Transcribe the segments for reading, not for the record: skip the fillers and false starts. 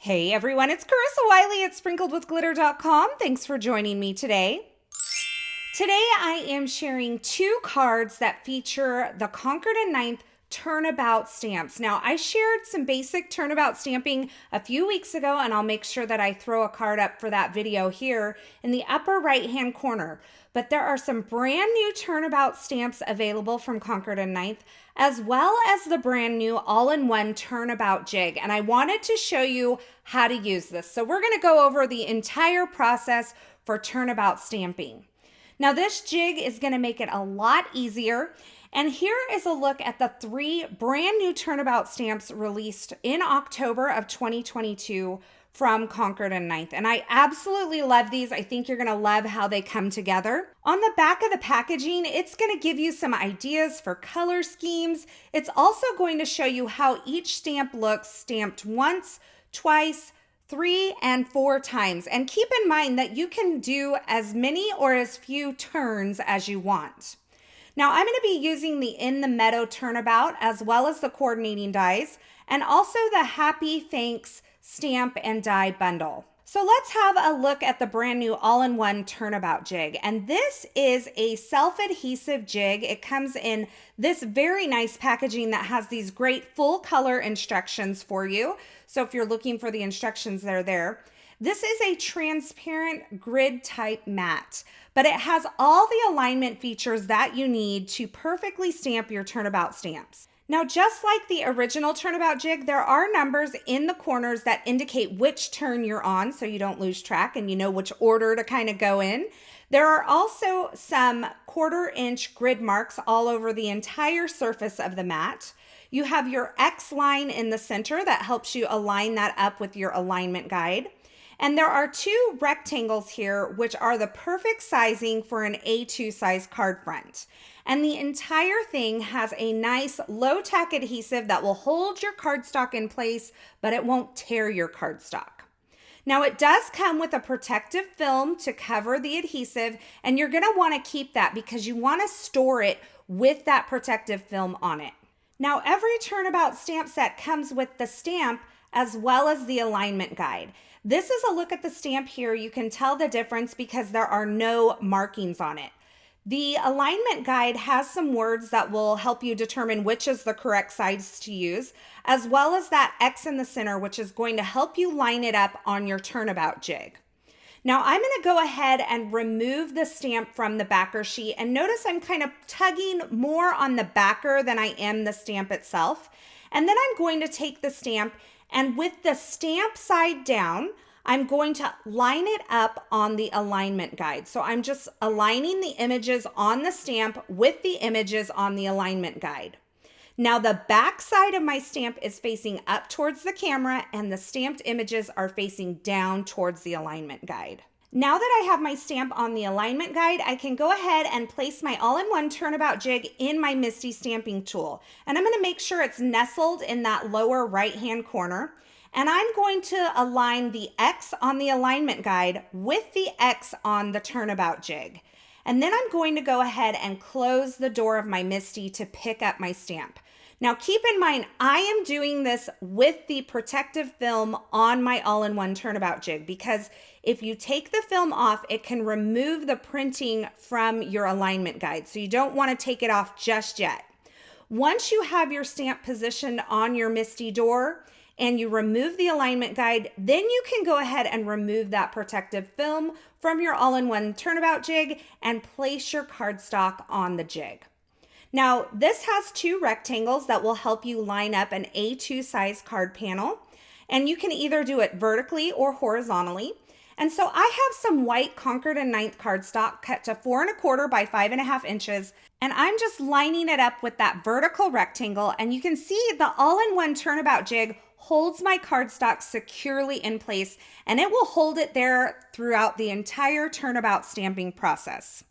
Hey everyone, it's Carissa Wiley at sprinkledwithglitter.com. Thanks for joining me today. Today I am sharing two cards that feature the Concord and Ninth Turnabout stamps. Now, I shared some basic Turnabout stamping a few weeks ago, and I'll make sure that I throw a card up for that video here in the upper right-hand corner. But there are some brand new Turnabout stamps available from Concord and Ninth, as well as the brand new all-in-one Turnabout jig. And I wanted to show you how to use this. So we're going to go over the entire process for Turnabout stamping. Now, this jig is going to make it a lot easier. And here is a look at the three brand new Turnabout stamps released in October of 2022 from Concord and Ninth. And I absolutely love these. I think you're going to love how they come together. On the back of the packaging, it's going to give you some ideas for color schemes. It's also going to show you how each stamp looks stamped once, twice, 3 and 4 times. And keep in mind that you can do as many or as few turns as you want. Now, I'm going to be using the In the Meadow Turnabout as well as the coordinating dies and also the Happy Thanks stamp and die bundle. So let's have a look at the brand new all-in-one Turnabout jig. And this is a self-adhesive jig. It comes in this very nice packaging that has these great full color instructions for you. So if you're looking for the instructions, they're there. This is a transparent grid type mat, but it has all the alignment features that you need to perfectly stamp your Turnabout stamps. Now, just like the original Turnabout jig, there are numbers in the corners that indicate which turn you're on so you don't lose track and you know which order to kind of go in. There are also some 1/4 inch grid marks all over the entire surface of the mat. You have your X line in the center that helps you align that up with your alignment guide. And there are 2 rectangles here, which are the perfect sizing for an A2 size card front. And the entire thing has a nice low tack adhesive that will hold your cardstock in place, but it won't tear your cardstock. Now, it does come with a protective film to cover the adhesive, and you're gonna wanna keep that because you wanna store it with that protective film on it. Now, every Turnabout stamp set comes with the stamp as well as the alignment guide. This is a look at the stamp here. You can tell the difference because there are no markings on it. The alignment guide has some words that will help you determine which is the correct size to use, as well as that X in the center, which is going to help you line it up on your Turnabout jig. Now I'm going to go ahead and remove the stamp from the backer sheet, and notice I'm kind of tugging more on the backer than I am the stamp itself. And then I'm going to take the stamp, and with the stamp side down, I'm going to line it up on the alignment guide. So I'm just aligning the images on the stamp with the images on the alignment guide. Now the back side of my stamp is facing up towards the camera, and the stamped images are facing down towards the alignment guide. Now that I have my stamp on the alignment guide, I can go ahead and place my all-in-one Turnabout jig in my MISTI stamping tool. And I'm going to make sure it's nestled in that lower right-hand corner. And I'm going to align the X on the alignment guide with the X on the Turnabout jig. And then I'm going to go ahead and close the door of my MISTI to pick up my stamp. Now keep in mind, I am doing this with the protective film on my all-in-one Turnabout jig because if you take the film off, it can remove the printing from your alignment guide. So you don't want to take it off just yet. Once you have your stamp positioned on your MISTI door and you remove the alignment guide, then you can go ahead and remove that protective film from your all-in-one Turnabout jig and place your cardstock on the jig. Now, this has 2 rectangles that will help you line up an A2 size card panel, and you can either do it vertically or horizontally. And so I have some white Concord and Ninth cardstock cut to 4 1/4 by 5 1/2 inches, and I'm just lining it up with that vertical rectangle, and you can see the all-in-one Turnabout jig holds my cardstock securely in place, and it will hold it there throughout the entire Turnabout stamping process.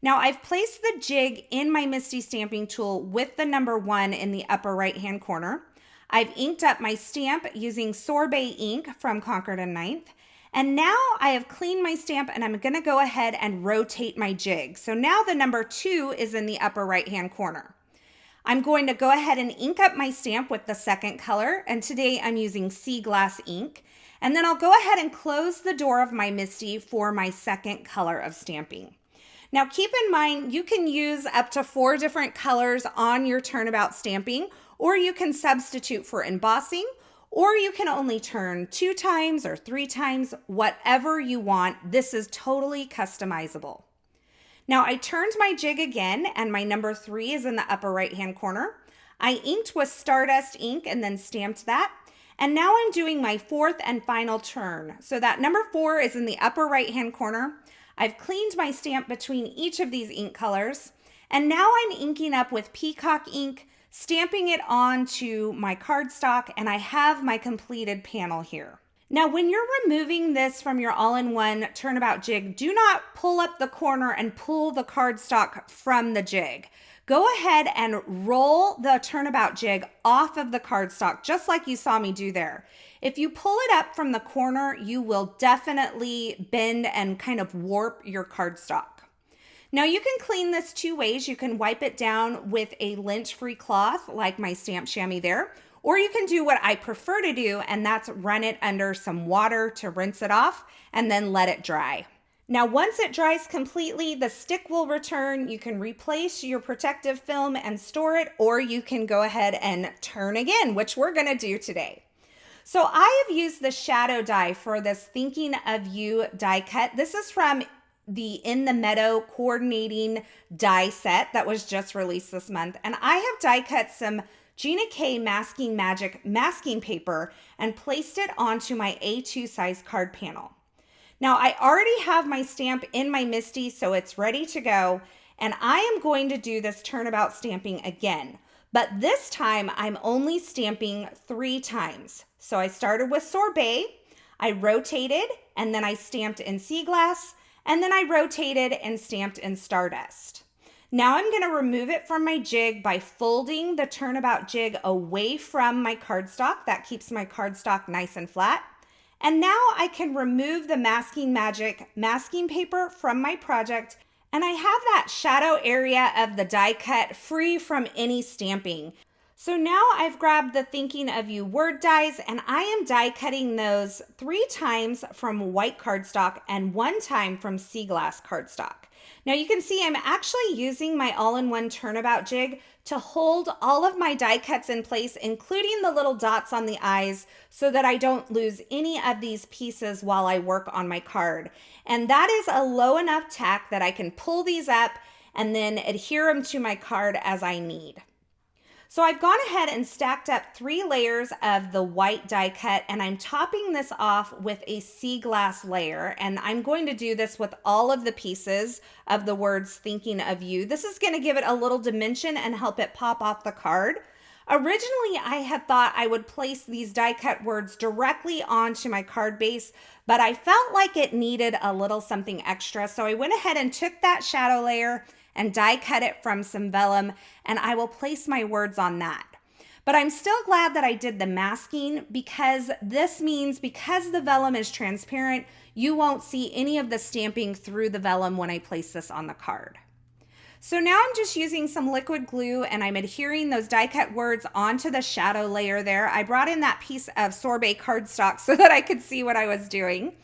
Now I've placed the jig in my MISTI stamping tool with the number 1 in the upper right-hand corner. I've inked up my stamp using Sorbet ink from Concord and Ninth. And now I have cleaned my stamp, and I'm gonna go ahead and rotate my jig. So now the number 2 is in the upper right-hand corner. I'm going to go ahead and ink up my stamp with the second color, and today I'm using sea glass ink. And then I'll go ahead and close the door of my MISTI for my second color of stamping. Now keep in mind, you can use up to 4 different colors on your Turnabout stamping, or you can substitute for embossing, or you can only turn 2 times or 3 times, whatever you want. This is totally customizable. Now I turned my jig again, and my number 3 is in the upper right-hand corner. I inked with Stardust ink and then stamped that. And now I'm doing my 4th and final turn. So that number 4 is in the upper right-hand corner. I've cleaned my stamp between each of these ink colors. And now I'm inking up with Peacock ink, stamping it onto my cardstock, and I have my completed panel here. Now, when you're removing this from your all-in-one Turnabout jig, do not pull up the corner and pull the cardstock from the jig. Go ahead and roll the Turnabout jig off of the cardstock, just like you saw me do there. If you pull it up from the corner, you will definitely bend and kind of warp your cardstock. Now you can clean this 2 ways. You can wipe it down with a lint-free cloth, like my stamp chamois there, or you can do what I prefer to do, and that's run it under some water to rinse it off and then let it dry. Now, once it dries completely, the stick will return. You can replace your protective film and store it, or you can go ahead and turn again, which we're gonna do today. So I have used the shadow die for this Thinking of You die cut. This is from the In the Meadow coordinating die set that was just released this month. And I have die cut some Gina K Masking Magic masking paper and placed it onto my A2 size card panel. Now I already have my stamp in my MISTI, so it's ready to go. And I am going to do this Turnabout stamping again, but this time I'm only stamping 3 times. So I started with Sorbet, I rotated, and then I stamped in Sea Glass, and then I rotated and stamped in Stardust. Now I'm gonna remove it from my jig by folding the Turnabout jig away from my cardstock. That keeps my cardstock nice and flat. And now I can remove the Masking Magic masking paper from my project, and I have that shadow area of the die cut free from any stamping. So now I've grabbed the Thinking of You word dies, and I am die cutting those 3 times from white cardstock and 1 time from sea glass cardstock. Now you can see I'm actually using my all-in-one Turnabout jig to hold all of my die cuts in place, including the little dots on the eyes, so that I don't lose any of these pieces while I work on my card. And that is a low enough tack that I can pull these up and then adhere them to my card as I need. So I've gone ahead and stacked up 3 layers of the white die cut, and I'm topping this off with a sea glass layer. And I'm going to do this with all of the pieces of the words Thinking of You. This is going to give it a little dimension and help it pop off the card. Originally, I had thought I would place these die cut words directly onto my card base, but I felt like it needed a little something extra. So I went ahead and took that shadow layer and die cut it from some vellum, and I will place my words on that. But I'm still glad that I did the masking, because this means because the vellum is transparent, you won't see any of the stamping through the vellum when I place this on the card. So now I'm just using some liquid glue, and I'm adhering those die cut words onto the shadow layer there. I brought in that piece of Sorbet cardstock so that I could see what I was doing.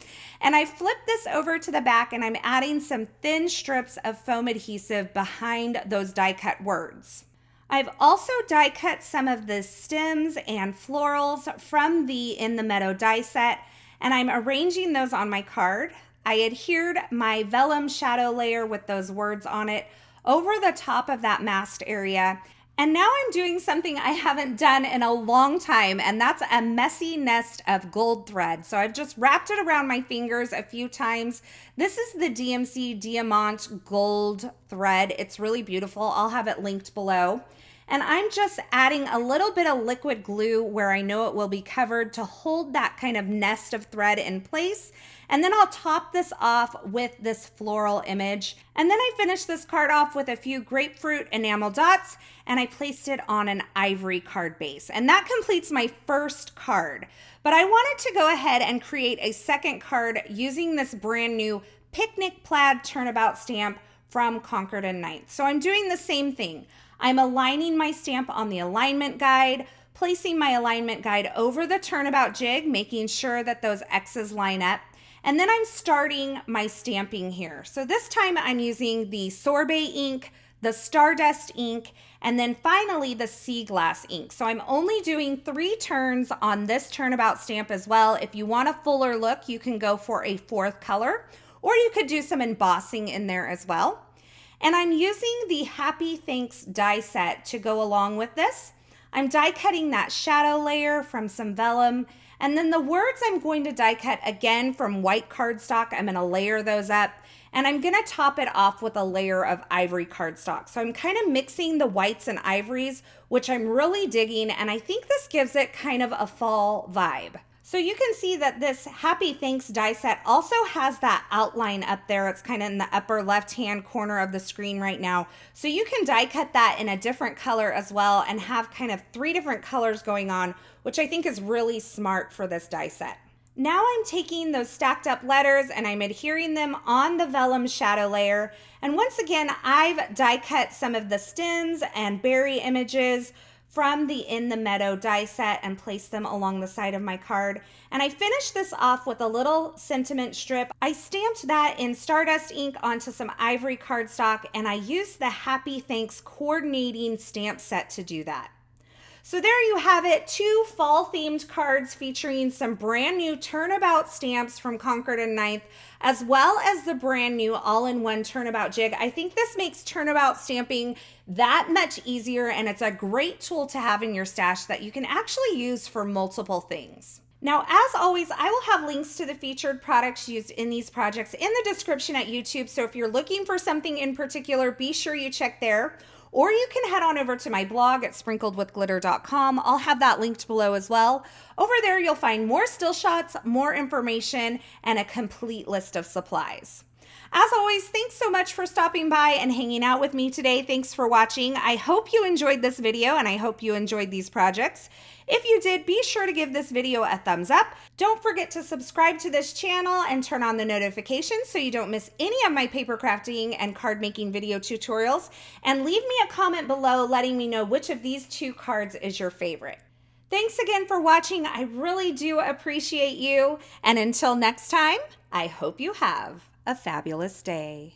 And I flipped this over to the back, and I'm adding some thin strips of foam adhesive behind those die cut words. I've also die cut some of the stems and florals from the In the Meadow die set, and I'm arranging those on my card. I adhered my vellum shadow layer with those words on it over the top of that masked area. And now I'm doing something I haven't done in a long time, and that's a messy nest of gold thread. So I've just wrapped it around my fingers a few times. This is the DMC Diamant Gold thread. It's really beautiful. I'll have it linked below. And I'm just adding a little bit of liquid glue where I know it will be covered to hold that kind of nest of thread in place. And then I'll top this off with this floral image. And then I finished this card off with a few grapefruit enamel dots, and I placed it on an ivory card base. And that completes my first card. But I wanted to go ahead and create a second card using this brand new Picnic Plaid Turnabout stamp from Concord and Ninth. So I'm doing the same thing. I'm aligning my stamp on the alignment guide, placing my alignment guide over the Turnabout jig, making sure that those X's line up. And then I'm starting my stamping here. So this time I'm using the Sorbet ink, the Stardust ink, and then finally the Sea Glass ink. So I'm only doing 3 turns on this Turnabout stamp as well. If you want a fuller look, you can go for a 4th color, or you could do some embossing in there as well. And I'm using the Happy Thanks die set to go along with this. I'm die cutting that shadow layer from some Vellum, and then the words I'm going to die cut again from white cardstock. I'm going to layer those up, and I'm going to top it off with a layer of ivory cardstock. So I'm kind of mixing the whites and ivories, which I'm really digging, and I think this gives it kind of a fall vibe. So you can see that this Happy Thanks die set also has that outline up there. It's kind of in the upper left-hand corner of the screen right now. So you can die cut that in a different color as well and have kind of 3 different colors going on, which I think is really smart for this die set. Now I'm taking those stacked up letters and I'm adhering them on the Vellum shadow layer. And once again, I've die cut some of the stems and berry images from the In the Meadow die set and place them along the side of my card. And I finished this off with a little sentiment strip. I stamped that in Stardust ink onto some ivory cardstock, and I used the Happy Thanks coordinating stamp set to do that. So there you have it, 2 fall themed cards featuring some brand new Turnabout stamps from Concord and 9th, as well as the brand new all-in-one Turnabout jig. I think this makes Turnabout stamping that much easier, and it's a great tool to have in your stash that you can actually use for multiple things. Now, as always, I will have links to the featured products used in these projects in the description at YouTube, so if you're looking for something in particular, be sure you check there. Or you can head on over to my blog at sprinkledwithglitter.com. I'll have that linked below as well. Over there, you'll find more still shots, more information, and a complete list of supplies. As always, thanks so much for stopping by and hanging out with me today. Thanks for watching. I hope you enjoyed this video and I hope you enjoyed these projects. If you did, be sure to give this video a thumbs up. Don't forget to subscribe to this channel and turn on the notifications so you don't miss any of my paper crafting and card making video tutorials. And leave me a comment below letting me know which of these 2 cards is your favorite. Thanks again for watching. I really do appreciate you. And until next time, I hope you have a fabulous day.